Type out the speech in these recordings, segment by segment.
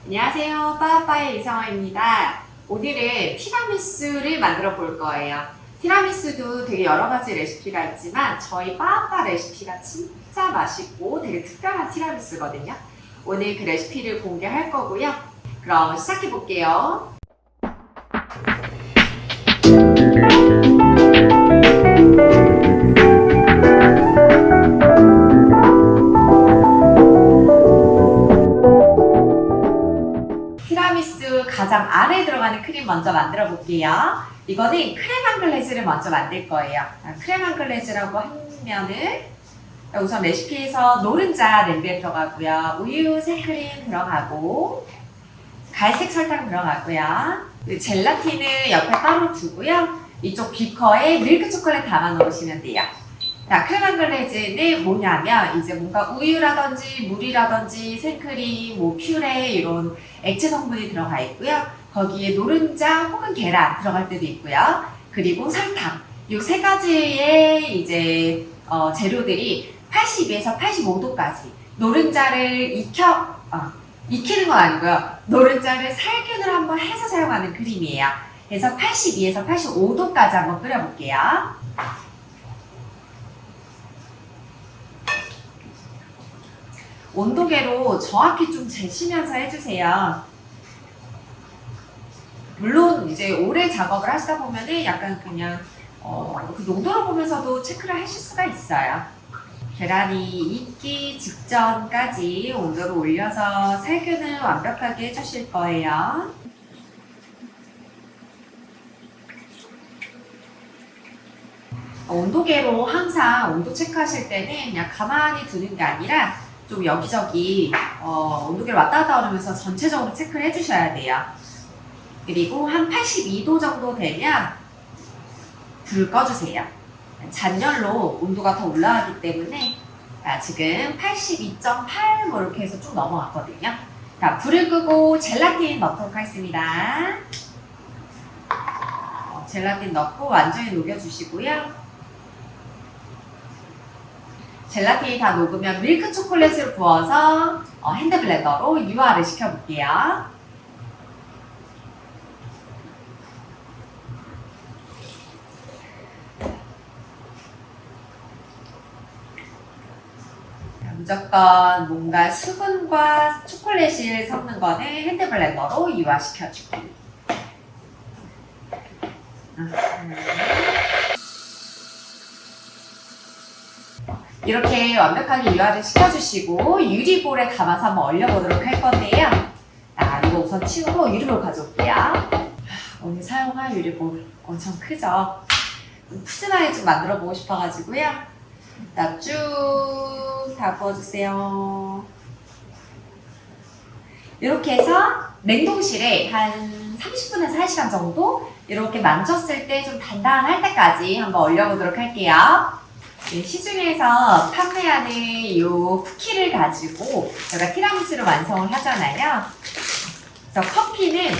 안녕하세요. 빠빠의 이성아입니다. 오늘은 티라미수를 만들어 볼 거예요. 티라미수도 되게 여러 가지 레시피가 있지만 저희 빠빠 레시피가 진짜 맛있고 되게 특별한 티라미수거든요. 오늘 그 레시피를 공개할 거고요. 그럼 시작해 볼게요. 티라미수 가장 아래에 들어가는 크림 먼저 만들어 볼게요. 이거는 크렘 앙글레즈를 먼저 만들 거예요. 크렘 앙글레즈라고 하면은 우선 레시피에서 노른자 냄비에 들어가고요. 우유, 생크림 들어가고 갈색 설탕 들어가고요. 젤라틴을 옆에 따로 두고요. 이쪽 비커에 밀크 초콜릿 담아 놓으시면 돼요. 자, 크렘 앙글레즈는 뭐냐면 이제 뭔가 우유라든지 물이라든지 생크림, 뭐 퓨레 이런 액체 성분이 들어가 있고요. 거기에 노른자 혹은 계란 들어갈 때도 있고요. 그리고 설탕. 이 세 가지의 이제 재료들이 82에서 85도까지 노른자를 익히는 건 아니고요. 노른자를 살균을 한번 해서 사용하는 크림이에요. 그래서 82에서 85도까지 한번 끓여볼게요. 온도계로 정확히 좀 재시면서 해주세요. 물론 이제 오래 작업을 하시다 보면은 약간 그냥 그 농도를 보면서도 체크를 하실 수가 있어요. 계란이 익기 직전까지 온도를 올려서 살균을 완벽하게 해주실 거예요. 온도계로 항상 온도 체크하실 때는 그냥 가만히 두는 게 아니라 좀 여기저기 온도계를 왔다 갔다 하면서 전체적으로 체크를 해주셔야 돼요. 그리고 한 82도 정도 되면 불을 꺼주세요. 잔열로 온도가 더 올라가기 때문에 지금 82.8 뭐 이렇게 해서 쭉 넘어갔거든요. 자, 불을 끄고 젤라틴 넣도록 하겠습니다. 젤라틴 넣고 완전히 녹여주시고요. 젤라틴이 다 녹으면 밀크 초콜릿을 부어서 핸드블렌더로 유화를 시켜볼게요. 무조건 뭔가 수분과 초콜릿을 섞는 거는 핸드블렌더로 유화시켜주기. 이렇게 완벽하게 유화를 시켜주시고 유리볼에 담아서 한번 얼려보도록 할 건데요. 이거 우선 치우고 유리볼 가져올게요. 오늘 사용할 유리볼 엄청 크죠? 좀 푸짐하게 좀 만들어 보고 싶어가지고요. 일단 쭉 다 부어주세요. 이렇게 해서 냉동실에 한 30분에서 1시간 정도 이렇게 만졌을 때 좀 단단할 때까지 한번 얼려보도록 할게요. 시중에서 판매하는 이 쿠키를 가지고 제가 티라미수를 완성을 하잖아요. 그래서 커피는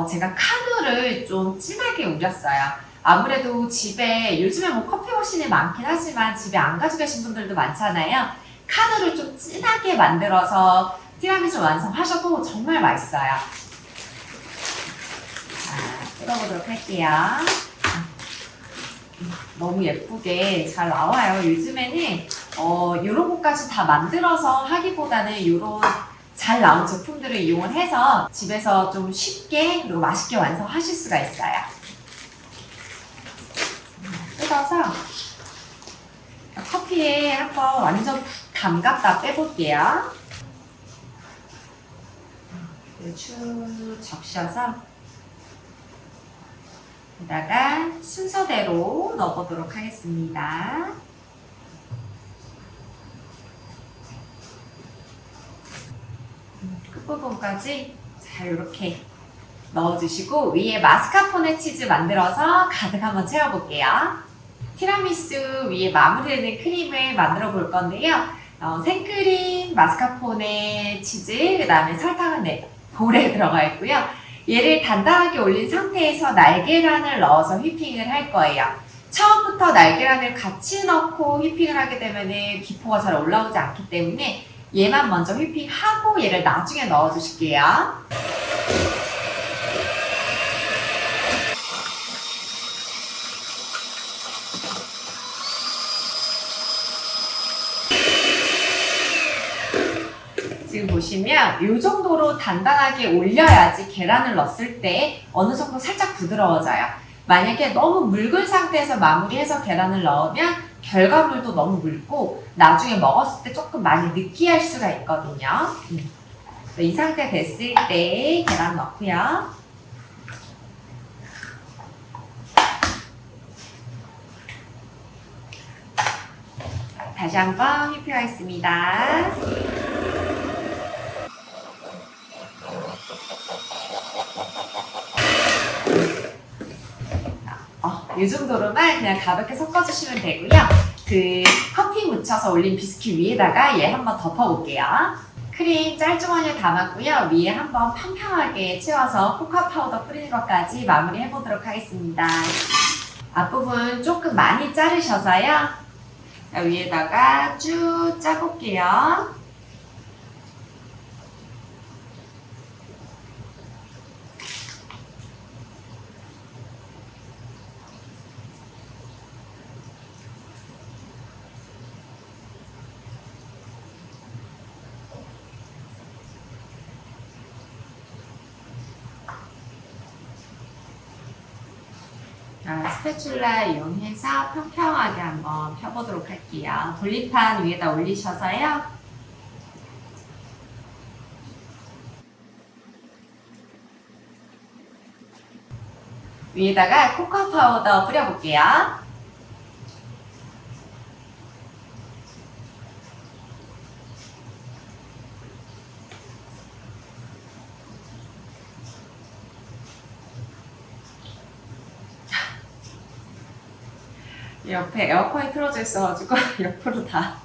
제가 카누를 좀 진하게 우렸어요. 아무래도 집에 요즘에 뭐 커피 머신이 많긴 하지만 집에 안 가지고 계신 분들도 많잖아요. 카누를 좀 진하게 만들어서 티라미수 완성하셔도 정말 맛있어요. 뜯어보도록 할게요. 너무 예쁘게 잘 나와요. 요즘에는 이런 것까지 다 만들어서 하기보다는 이런 잘 나온 제품들을 이용을 해서 집에서 좀 쉽게 그리고 맛있게 완성하실 수가 있어요. 뜯어서 커피에 한번 완전 담갔다 빼볼게요. 쭉 적셔서 여기다가 순서대로 넣어보도록 하겠습니다. 끝부분까지 잘 이렇게 넣어주시고 위에 마스카포네 치즈 만들어서 가득 한번 채워볼게요. 티라미수 위에 마무리되는 크림을 만들어 볼 건데요. 생크림, 마스카포네 치즈, 그 다음에 설탕은 볼에 들어가 있고요. 얘를 단단하게 올린 상태에서 날계란을 넣어서 휘핑을 할 거예요. 처음부터 날계란을 같이 넣고 휘핑을 하게 되면 기포가 잘 올라오지 않기 때문에 얘만 먼저 휘핑하고 얘를 나중에 넣어주실게요. 지금 보시면 이 정도로 단단하게 올려야지 계란을 넣었을 때 어느 정도 살짝 부드러워져요. 만약에 너무 묽은 상태에서 마무리해서 계란을 넣으면 결과물도 너무 묽고 나중에 먹었을 때 조금 많이 느끼할 수가 있거든요. 이 상태 됐을 때 계란 넣고요. 다시 한번 휘핑하겠습니다. 이 정도로만 그냥 가볍게 섞어주시면 되고요. 그 커피 묻혀서 올린 비스킷 위에다가 얘 한번 덮어볼게요. 크림 짤주머니에 담았고요. 위에 한번 평평하게 채워서 코코아 파우더 뿌리는 것까지 마무리 해보도록 하겠습니다. 앞부분 조금 많이 자르셔서요. 위에다가 쭉 짜볼게요. 스패츌라 이용해서 평평하게 한번 펴보도록 할게요. 돌림판 위에다 올리셔서요. 위에다가 코코아 파우더 뿌려볼게요. 옆에 에어컨이 틀어져 있어가지고 옆으로 다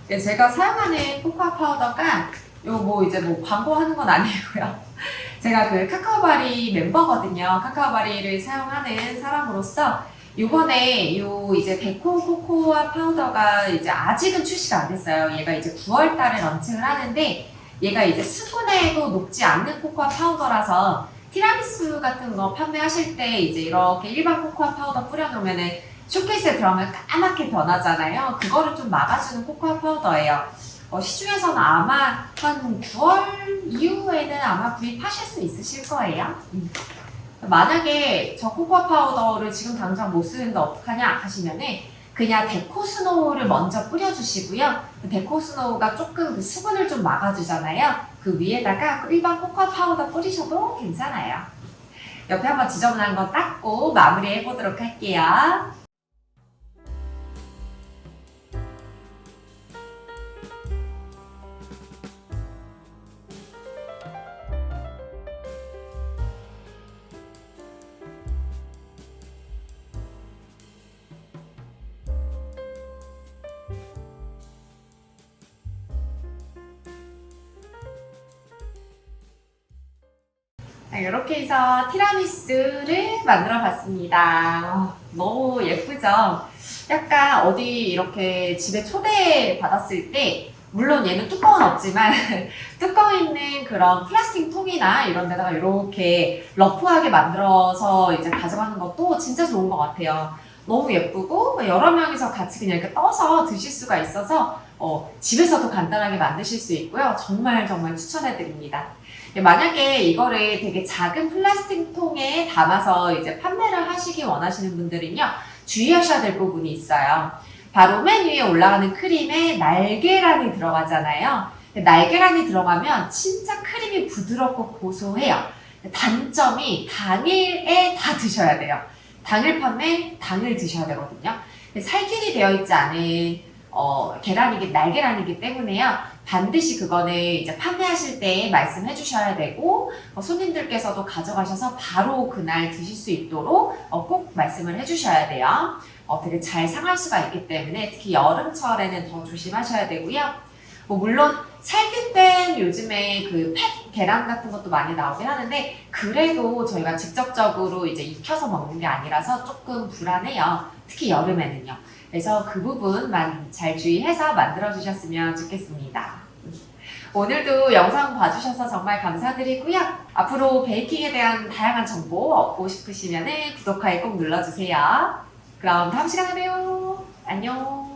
제가 사용하는 코코아 파우더가 뭐 이제 뭐 광고하는 건 아니고요. 제가 그 카카오바리 멤버거든요. 카카오바리를 사용하는 사람으로서 요번에 요 이제 데코 코코아 파우더가 이제 아직은 출시가 안 됐어요. 얘가 이제 9월 달에 런칭을 하는데 얘가 이제 수분에도 녹지 않는 코코아 파우더라서 티라미수 같은 거 판매하실 때 이제 이렇게 일반 코코아 파우더 뿌려놓으면은 쇼케이스에 들어가면 까맣게 변하잖아요. 그거를 좀 막아주는 코코아 파우더예요. 시중에서는 아마 한 9월 이후에는 아마 구입하실 수 있으실 거예요. 만약에 저 코코아 파우더를 지금 당장 못 쓰는데 어떡하냐 하시면은 그냥 데코 스노우를 먼저 뿌려주시고요. 데코 스노우가 조금 그 수분을 좀 막아주잖아요. 그 위에다가 일반 코코아 파우더 뿌리셔도 괜찮아요. 옆에 한번 지저분한 거 닦고 마무리 해보도록 할게요. 이렇게 해서 티라미수를 만들어 봤습니다. 너무 예쁘죠? 약간 어디 이렇게 집에 초대 받았을 때 물론 얘는 뚜껑은 없지만 뚜껑 있는 그런 플라스틱 통이나 이런 데다가 이렇게 러프하게 만들어서 이제 가져가는 것도 진짜 좋은 것 같아요. 너무 예쁘고 여러 명이서 같이 그냥 이렇게 떠서 드실 수가 있어서 집에서도 간단하게 만드실 수 있고요. 정말 추천해 드립니다. 만약에 이거를 되게 작은 플라스틱 통에 담아서 이제 판매를 하시기 원하시는 분들은요, 주의하셔야 될 부분이 있어요. 바로 맨 위에 올라가는 크림에 날계란이 들어가잖아요. 날계란이 들어가면 진짜 크림이 부드럽고 고소해요. 단점이 당일에 다 드셔야 돼요. 당일 판매, 당일 드셔야 되거든요. 살균이 되어 있지 않은 날계란이기 때문에요. 반드시 그거는 이제 판매하실 때 말씀해 주셔야 되고 손님들께서도 가져가셔서 바로 그날 드실 수 있도록 꼭 말씀을 해 주셔야 돼요. 되게 잘 상할 수가 있기 때문에 특히 여름철에는 더 조심하셔야 되고요. 물론 살균된 요즘에 그 팩 계란 같은 것도 많이 나오긴 하는데 그래도 저희가 직접적으로 이제 익혀서 먹는 게 아니라서 조금 불안해요. 특히 여름에는요. 그래서 그 부분만 잘 주의해서 만들어 주셨으면 좋겠습니다. 오늘도 영상 봐주셔서 정말 감사드리고요. 앞으로 베이킹에 대한 다양한 정보 얻고 싶으시면 구독하기 꼭 눌러주세요. 그럼 다음 시간에 봬요. 안녕.